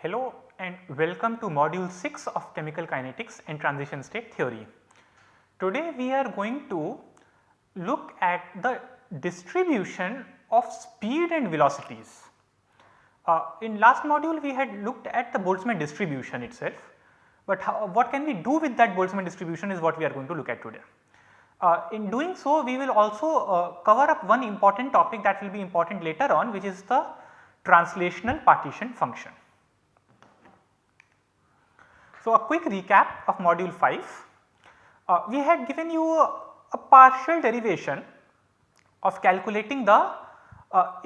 Hello and welcome to module 6 of chemical kinetics and transition state theory. Today we are going to look at the distribution of speed and velocities. In last module we had looked at the Boltzmann distribution itself, but what can we do with that Boltzmann distribution is what we are going to look at today. In doing so, we will also cover up one important topic that will be important later on, which is the translational partition function. So, a quick recap of module 5. We had given you a partial derivation of calculating the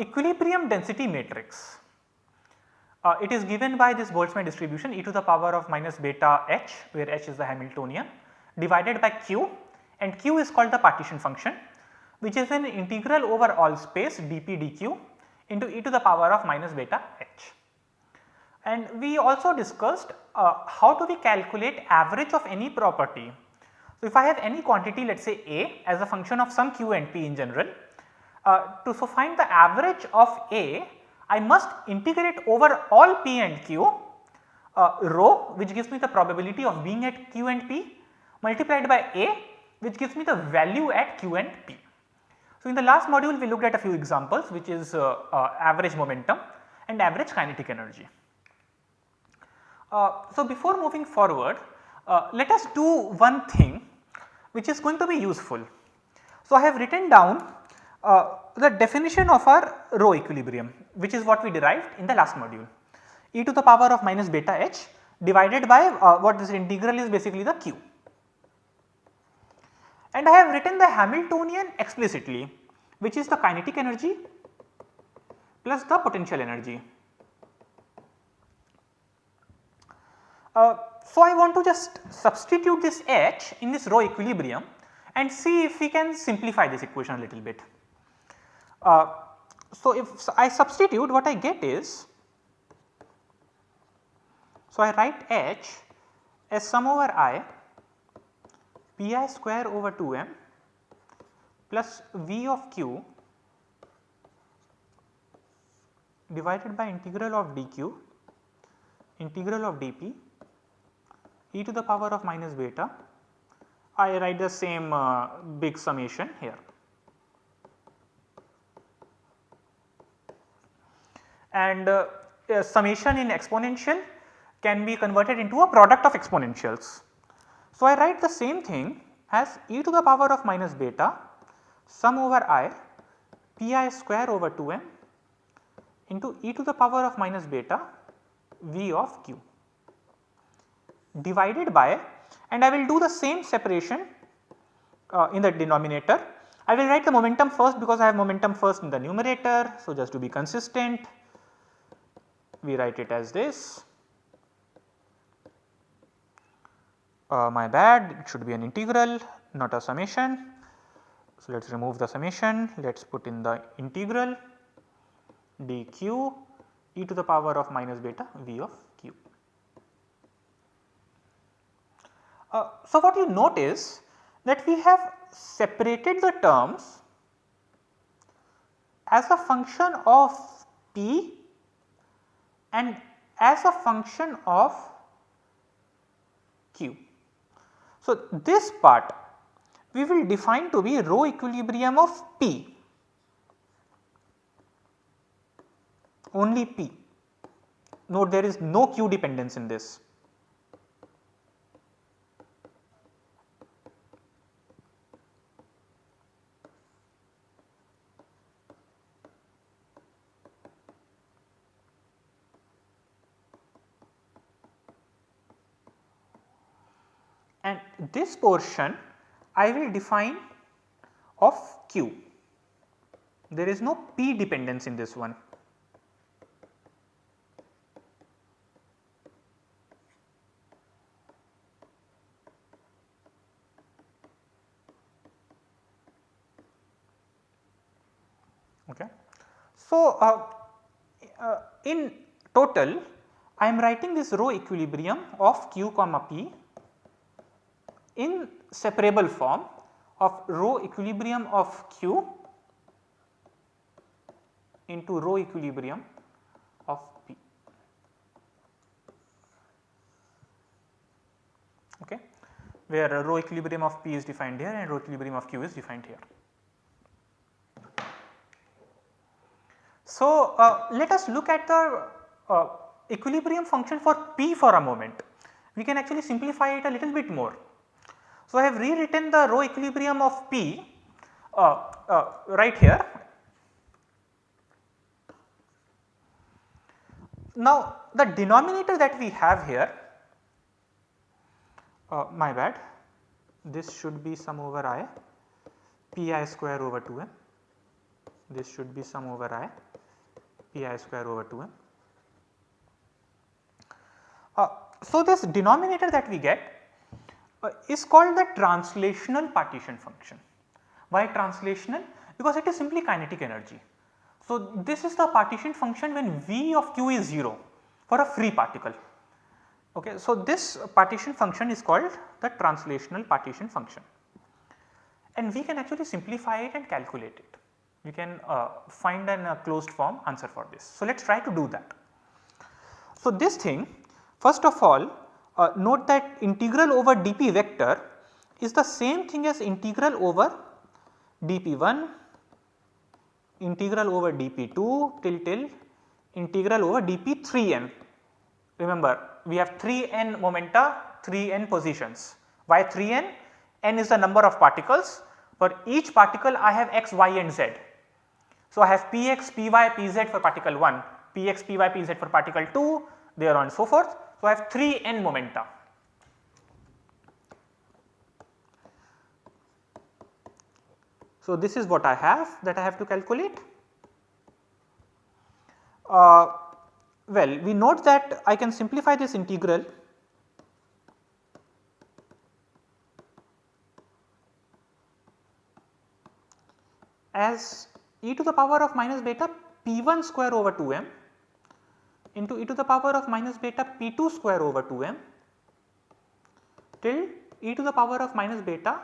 equilibrium density matrix. It is given by this Boltzmann distribution e to the power of minus beta h, where h is the Hamiltonian, divided by q, and q is called the partition function, which is an integral over all space dp dq into e to the power of minus beta h. And we also discussed how do we calculate average of any property. So, if I have any quantity, let us say A as a function of some q and p in general, to find the average of A, I must integrate over all p and q rho, which gives me the probability of being at q and p, multiplied by A, which gives me the value at q and p. So, in the last module we looked at a few examples, which is average momentum and average kinetic energy. So, before moving forward, let us do one thing which is going to be useful. So, I have written down the definition of our rho equilibrium, which is what we derived in the last module, e to the power of minus beta h divided by what this integral is basically the q. And I have written the Hamiltonian explicitly, which is the kinetic energy plus the potential energy. So, I want to just substitute this h in this rho equilibrium and see if we can simplify this equation a little bit. So, if I substitute, what I get is, so I write h as sum over I pi square over 2m plus v of q divided by integral of dq integral of dp e to the power of minus beta. I write the same big summation here. And summation in exponential can be converted into a product of exponentials. So, I write the same thing as e to the power of minus beta sum over I pi square over 2m into e to the power of minus beta v of q divided by, and I will do the same separation in the denominator. I will write the momentum first because I have momentum first in the numerator. So, just to be consistent, we write it as this. My bad, it should be an integral, not a summation. So, let us remove the summation, let us put in the integral dq e to the power of minus beta v of q. So, what you note is that we have separated the terms as a function of p and as a function of q. So, this part we will define to be rho equilibrium of p, only p. Note there is no q dependence in this. And this portion I will define of q. There is no p dependence in this one. Okay. So, in total I am writing this rho equilibrium of q comma p in separable form of rho equilibrium of q into rho equilibrium of p. where rho equilibrium of P is defined here and rho equilibrium of Q is defined here. So, let us look at the equilibrium function for P for a moment. We can actually simplify it a little bit more. So, I have rewritten the rho equilibrium of P right here. Now, the denominator that we have here, my bad, this should be sum over I, Pi square over 2m, this should be sum over I, Pi square over 2m. So, this denominator that we get is called the translational partition function. Why translational? Because it is simply kinetic energy. So, this is the partition function when V of Q is 0 for a free particle. Okay. So, this partition function is called the translational partition function, and we can actually simplify it and calculate it. We can find a closed form answer for this. So, let us try to do that. So, this thing, first of all, note that integral over dp vector is the same thing as integral over dp1, integral over dp2 till integral over dp3n. Remember, we have 3n momenta, 3n positions. Why 3n? N is the number of particles. For each particle I have x, y and z. So, I have px, py, pz for particle 1, px, py, pz for particle 2, there on and so forth. So, I have 3n momenta. So, this is what I have that I have to calculate. Well, we note that I can simplify this integral as e to the power of minus beta p1 square over 2m into e to the power of minus beta p2 square over 2m till e to the power of minus beta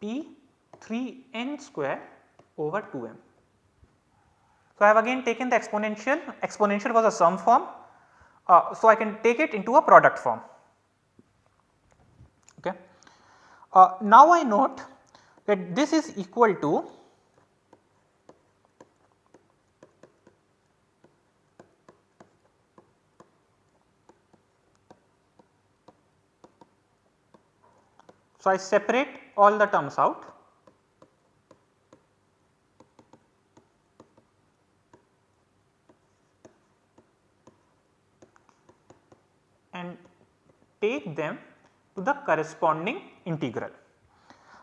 p3n square over 2m. So, I have again taken the exponential was a sum form. So, I can take it into a product form. Okay. Now, I note that this is equal to so, I separate all the terms out. And take them to the corresponding integral.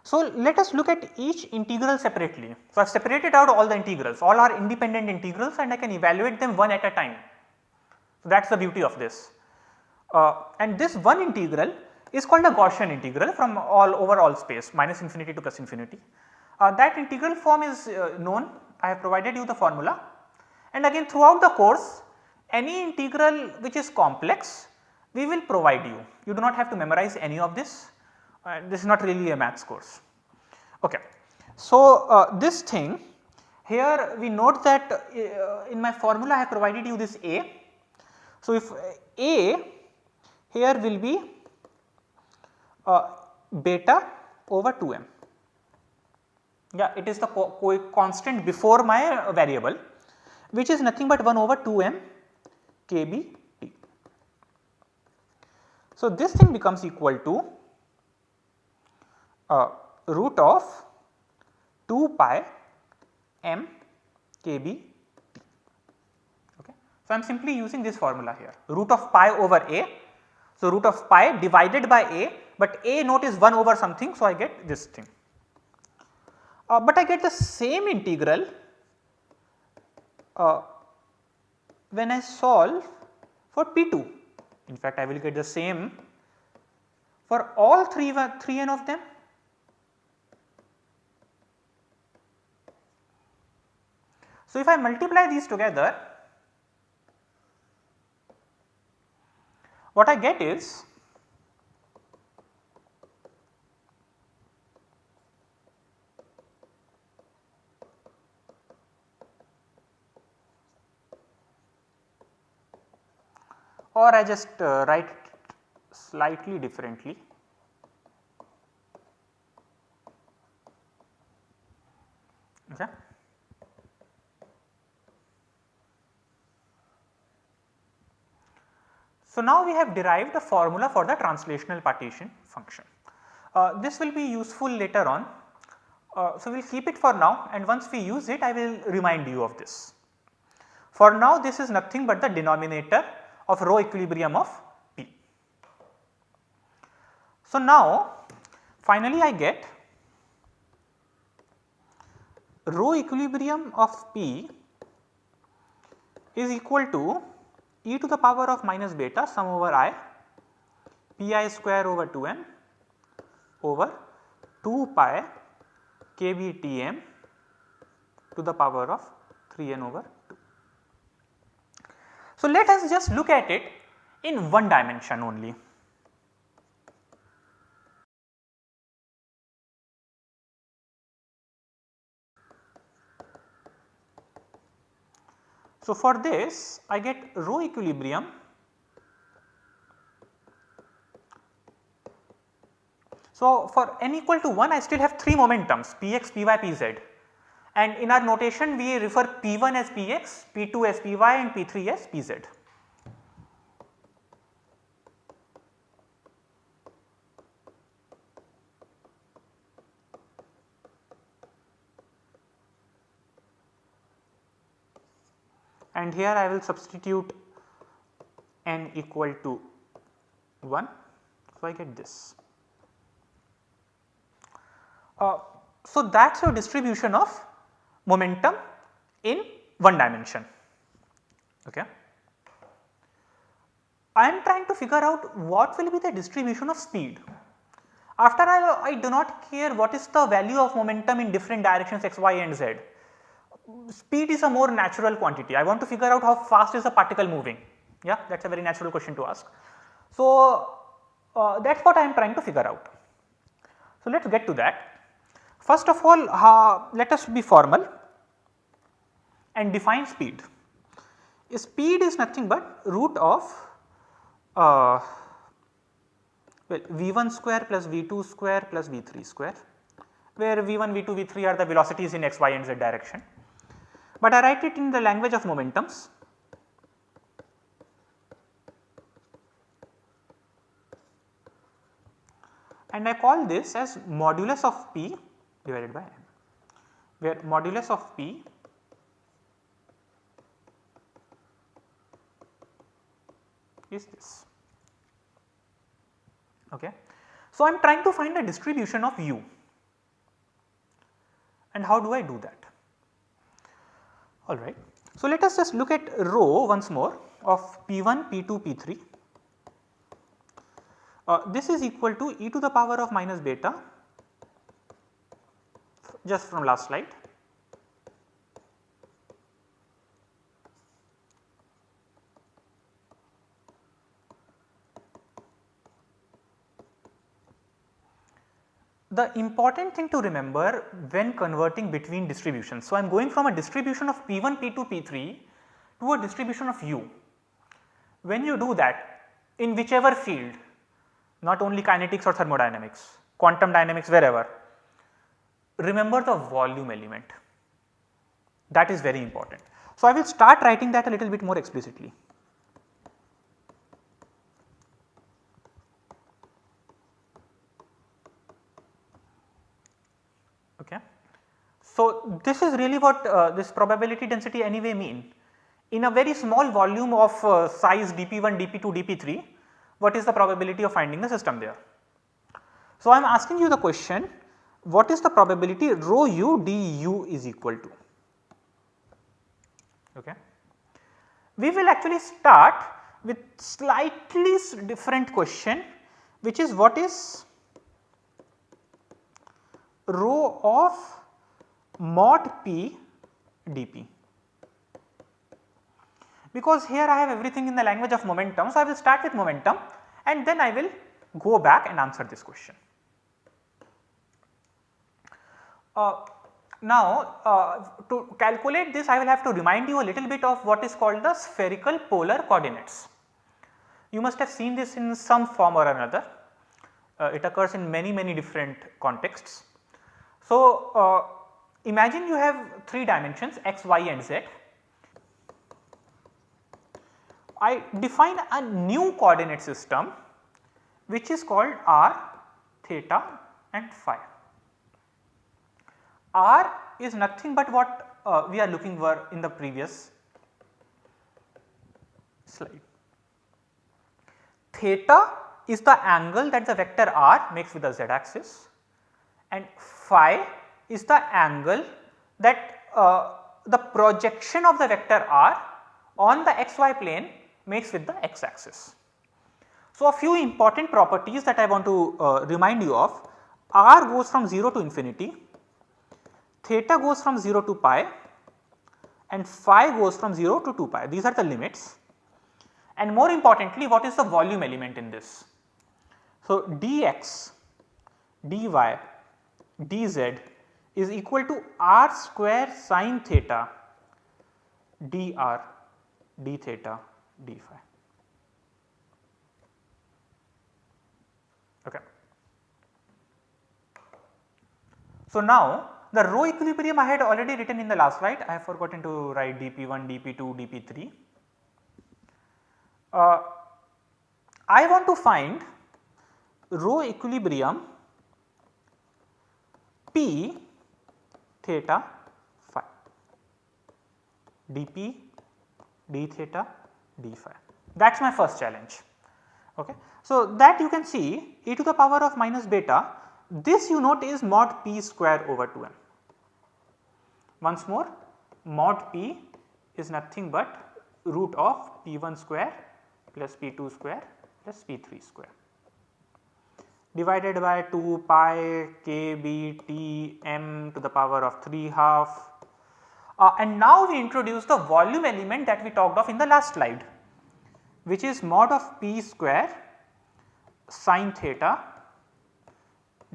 So, let us look at each integral separately. So, I have separated out all the integrals, all are independent integrals and I can evaluate them one at a time. So, that is the beauty of this. And this one integral is called a Gaussian integral from all over all space minus infinity to plus infinity. That integral form is known, I have provided you the formula, and again throughout the course any integral which is complex we will provide you. You do not have to memorize any of this, this is not really a maths course. Okay. So, this thing here we note that in my formula I have provided you this A. So, if A here will be beta over 2m, yeah, it is the constant before my variable which is nothing but 1 over 2m kb t. So, this thing becomes equal to root of 2 pi m kb t. Okay. So, I am simply using this formula here, root of pi over a. So, root of pi divided by a, but a note is 1 over something. So, I get this thing, but I get the same integral when I solve for P2. In fact, I will get the same for all 3n of them. So, if I multiply these together, what I get is or I just write slightly differently. So, now we have derived a formula for the translational partition function. This will be useful later on. So, we will keep it for now, and once we use it I will remind you of this. For now this is nothing but the denominator of rho equilibrium of P. So, now finally I get rho equilibrium of P is equal to e to the power of minus beta sum over I pi square over 2m over 2 pi kb Tm to the power of 3n over 2. So, let us just look at it in one dimension only. So, for this I get rho equilibrium So, for n equal to 1 I still have 3 momentums px, py, pz, and in our notation we refer p1 as px, p2 as py and p3 as pz. And here I will substitute n equal to 1, so I get this. So, that is your distribution of momentum in one dimension. Okay. I am trying to figure out what will be the distribution of speed. After all, I do not care what is the value of momentum in different directions x, y and z. Speed is a more natural quantity. I want to figure out how fast is a particle moving. Yeah, that is a very natural question to ask. So, that is what I am trying to figure out. So, let us get to that. First of all, let us be formal and define speed. Speed is nothing but root of v1 square plus v2 square plus v3 square, where v1, v2, v3 are the velocities in x, y and z direction. But I write it in the language of momentums. And I call this as modulus of p divided by m, where modulus of p is this. Okay. So, I am trying to find the distribution of u, and how do I do that? Alright. So, let us just look at rho once more of p1, p2, p3. This is equal to e to the power of minus beta, just from last slide, the important thing to remember when converting between distributions. So, I am going from a distribution of p1, p2, p3 to a distribution of u. When you do that in whichever field, not only kinetics or thermodynamics, quantum dynamics, wherever, remember the volume element, that is very important. So, I will start writing that a little bit more explicitly. Okay. So, this is really what this probability density anyway mean. In a very small volume of size dp1, dp2, dp3, what is the probability of finding the system there? So, I am asking you the question, what is the probability rho u du is equal to? Okay. We will actually start with slightly different question, which is what is rho of mod p dp, because here I have everything in the language of momentum. So, I will start with momentum and then I will go back and answer this question. Now, to calculate this I will have to remind you a little bit of what is called the spherical polar coordinates. You must have seen this in some form or another, it occurs in many different contexts. So, imagine you have 3 dimensions x, y and z. I define a new coordinate system which is called r, theta and phi. R is nothing but what we are looking for in the previous slide. Theta is the angle that the vector r makes with the z axis, and phi is the angle that the projection of the vector r on the xy plane makes with the x axis. So, a few important properties that I want to remind you of: r goes from 0 to infinity, theta goes from 0 to pi, and phi goes from 0 to 2 pi. These are the limits, and more importantly, what is the volume element in this? So, dx, dy, dz is equal to r square sin theta dr d theta d phi. Okay. So, now the rho equilibrium I had already written in the last slide. I have forgotten to write dp1, dp2, dp3. I want to find rho equilibrium p theta phi, dp, d theta, d phi. That is my first challenge. Okay. So, that you can see e to the power of minus beta, this you note is mod p square over 2m. Once more, mod p is nothing but root of p1 square plus p2 square plus p3 square divided by 2 pi k b t m to the power of 3 half. And now we introduce the volume element that we talked of in the last slide, which is mod of p square sin theta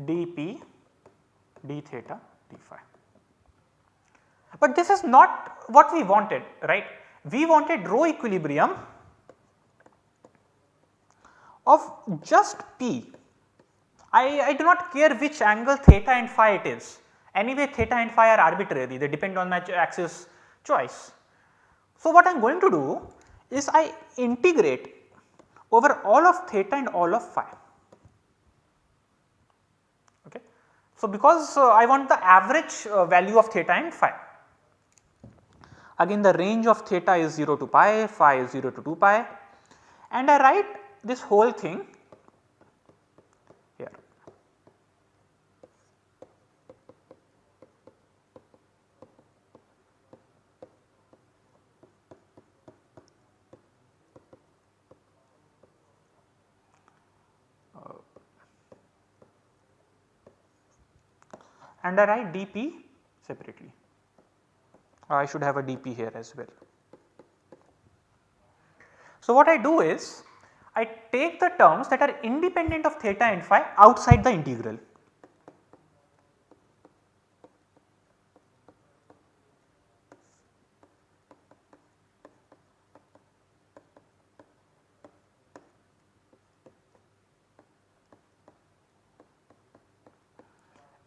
dp d theta d phi. But this is not what we wanted, right? We wanted rho equilibrium of just p. I do not care which angle theta and phi it is. Anyway, theta and phi are arbitrary, they depend on my axis choice. So, what I am going to do is I integrate over all of theta and all of phi. Okay. So, because I want the average value of theta and phi. Again, the range of theta is 0 to pi, phi is 0 to 2 pi, and I write this whole thing here. And I write dp separately. I should have a dp here as well. So, what I do is I take the terms that are independent of theta and phi outside the integral.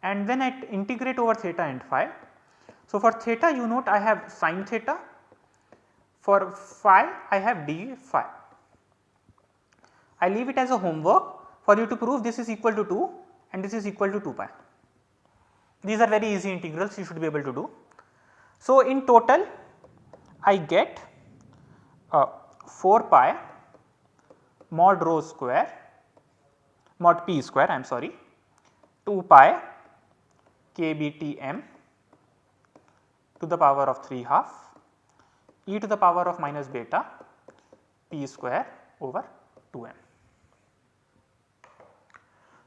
And then I integrate over theta and phi. So, for theta you note I have sin theta, for phi I have d phi. I leave it as a homework for you to prove this is equal to 2 and this is equal to 2 pi. These are very easy integrals, you should be able to do. So, in total I get 4 pi mod rho square, mod p square, I am sorry, 2 pi k b t m to the power of 3 half e to the power of minus beta p square over 2m.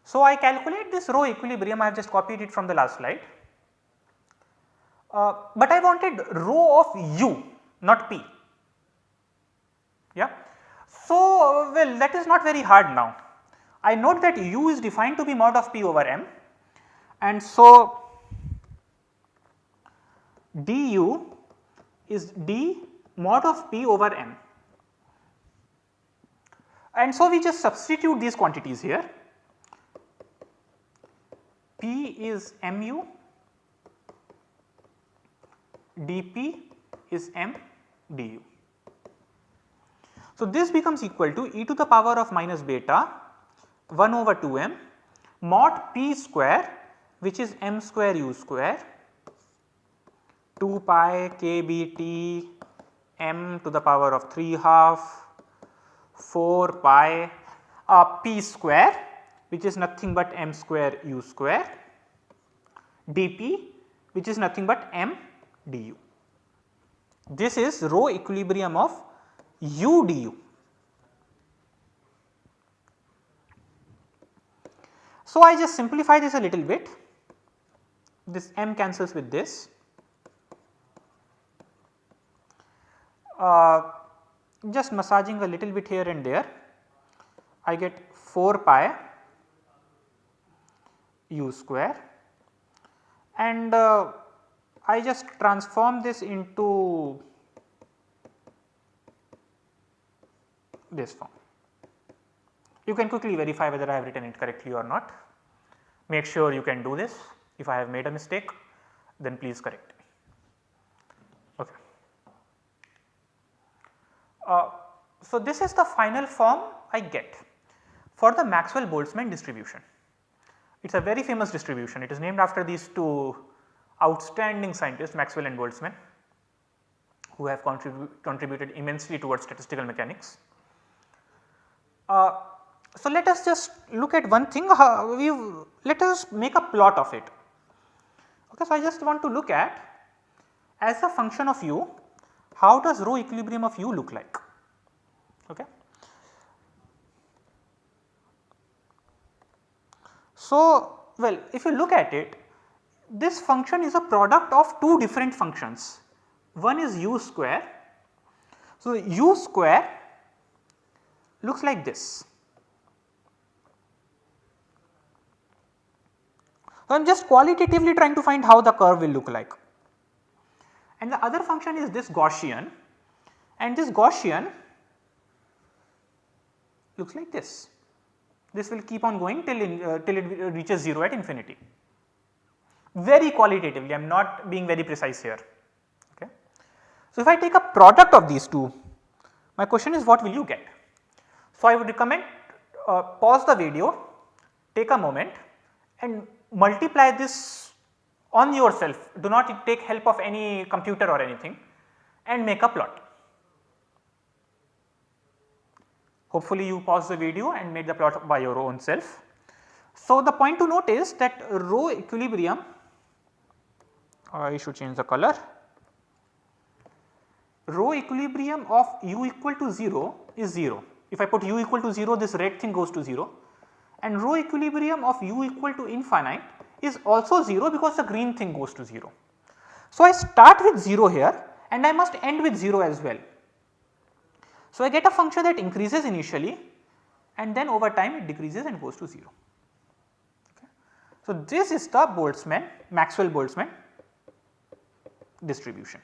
So, I calculate this rho equilibrium, I have just copied it from the last slide, but I wanted rho of u, not p. Yeah. So, well, that is not very hard now. I note that u is defined to be mod of p over m, and so du is d mod of p over m, and so we just substitute these quantities here. P is mu, dp is m du. So, this becomes equal to e to the power of minus beta 1 over 2 m mod p square, which is m square u square 2 pi k b t m to the power of 3 half 4 pi p square, which is nothing but m square u square dp, which is nothing but m du. This is rho equilibrium of u du. So, I just simplify this a little bit, this m cancels with this, just massaging a little bit here and there, I get 4 pi u square, and I just transform this into this form. You can quickly verify whether I have written it correctly or not. Make sure you can do this. If I have made a mistake, then please correct me. Okay. So, this is the final form I get for the Maxwell-Boltzmann distribution. It is a very famous distribution. It is named after these two outstanding scientists, Maxwell and Boltzmann, who have contributed immensely towards statistical mechanics. So, let us just look at one thing, let us make a plot of it. Okay, so, I just want to look at, as a function of u, how does rho equilibrium of u look like. Okay. So, well, if you look at it, this function is a product of two different functions. One is u square. So, u square looks like this. So, I am just qualitatively trying to find how the curve will look like. And the other function is this Gaussian, and this Gaussian looks like this. This will keep on going till it reaches 0 at infinity. Very qualitatively, I am not being very precise here. Okay. So, if I take a product of these two, my question is what will you get? So, I would recommend pause the video, take a moment and multiply this on yourself, do not take help of any computer or anything, and make a plot. Hopefully, you pause the video and made the plot by your own self. So, the point to note is that rho equilibrium, I should change the color, rho equilibrium of u equal to 0 is 0. If I put u equal to 0, this red thing goes to 0, and rho equilibrium of u equal to infinite is also 0 because the green thing goes to 0. So, I start with 0 here and I must end with 0 as well. So, I get a function that increases initially and then over time it decreases and goes to 0. Okay. So, this is the Boltzmann, Maxwell-Boltzmann distribution.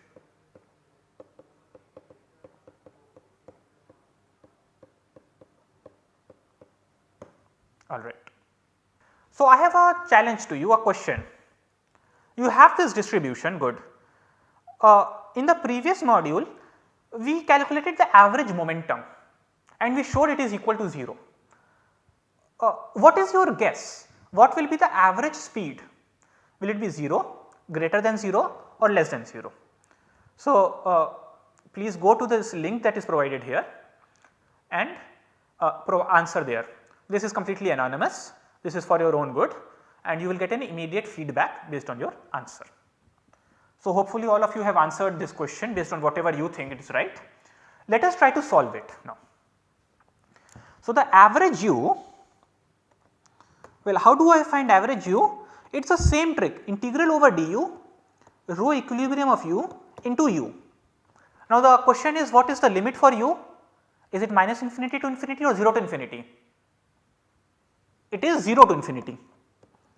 Alright. So, I have a challenge to you, a question. You have this distribution, good. In the previous module, we calculated the average momentum and we showed it is equal to 0. What is your guess? What will be the average speed? Will it be 0, greater than 0 or less than 0? So, please go to this link that is provided here and answer there. This is completely anonymous, this is for your own good and you will get an immediate feedback based on your answer. So, hopefully all of you have answered this question based on whatever you think it is right. Let us try to solve it now. So, the average u, well, how do I find average u? It is the same trick, integral over du, rho equilibrium of u into u. Now, the question is what is the limit for u? Is it minus infinity to infinity or 0 to infinity? It is 0 to infinity.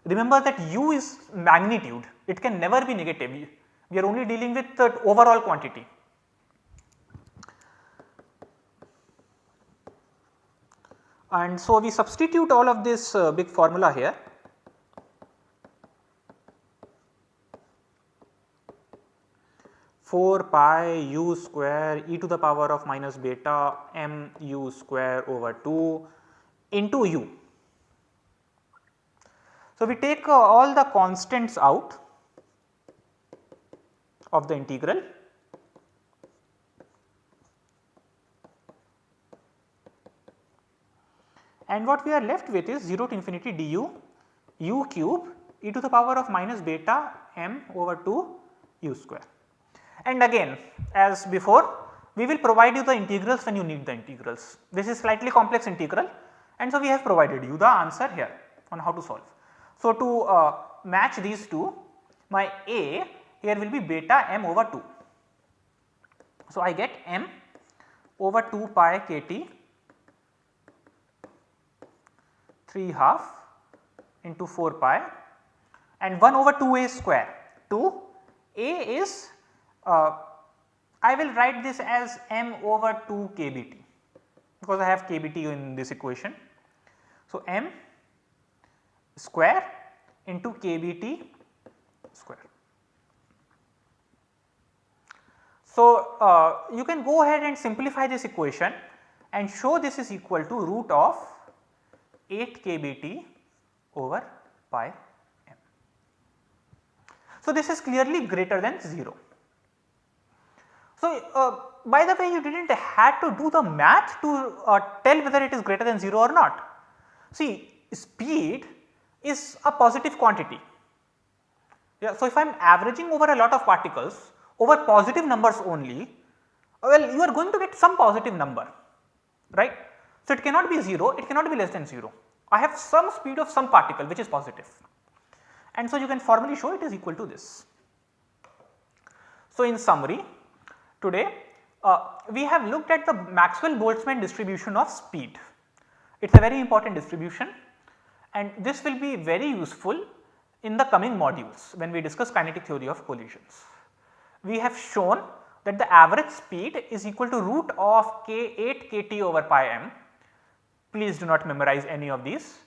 Remember that u is magnitude, it can never be negative. We are only dealing with the overall quantity. And so, we substitute all of this big formula here. 4 pi u square e to the power of minus beta m u square over 2 into u. So, we take all the constants out of the integral and what we are left with is 0 to infinity du u cube e to the power of minus beta m over 2 u square. And again as before we will provide you the integrals when you need the integrals. This is slightly complex integral and so we have provided you the answer here on how to solve. So, to match these two, my A here will be beta m over 2. So, I get m over 2 pi kt 3 half into 4 pi and 1 over 2a square. 2 a is I will write this as m over 2 kbt because I have kbt in this equation. So, m square into kbt square. So, you can go ahead and simplify this equation and show this is equal to root of 8 kbt over pi m. So, this is clearly greater than 0. So, by the way you did not have to do the math to tell whether it is greater than 0 or not. See, speed is a positive quantity. Yeah, so, if I am averaging over a lot of particles over positive numbers only, well you are going to get some positive number, right. So, it cannot be 0, it cannot be less than 0. I have some speed of some particle which is positive and so you can formally show it is equal to this. So, in summary today we have looked at the Maxwell-Boltzmann distribution of speed. It is a very important distribution and this will be very useful in the coming modules when we discuss kinetic theory of collisions. We have shown that the average speed is equal to root of k8 kt over pi m. Please do not memorize any of these.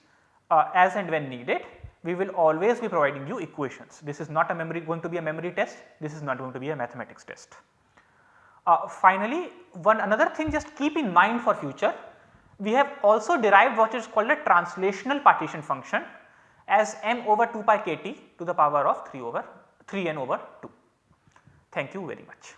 As and when needed we will always be providing you equations. This is not a going to be a memory test, this is not going to be a mathematics test. Finally, another thing just keep in mind for future, we have also derived what is called a translational partition function as m over 2 pi kt to the power of 3n over 2. Thank you very much.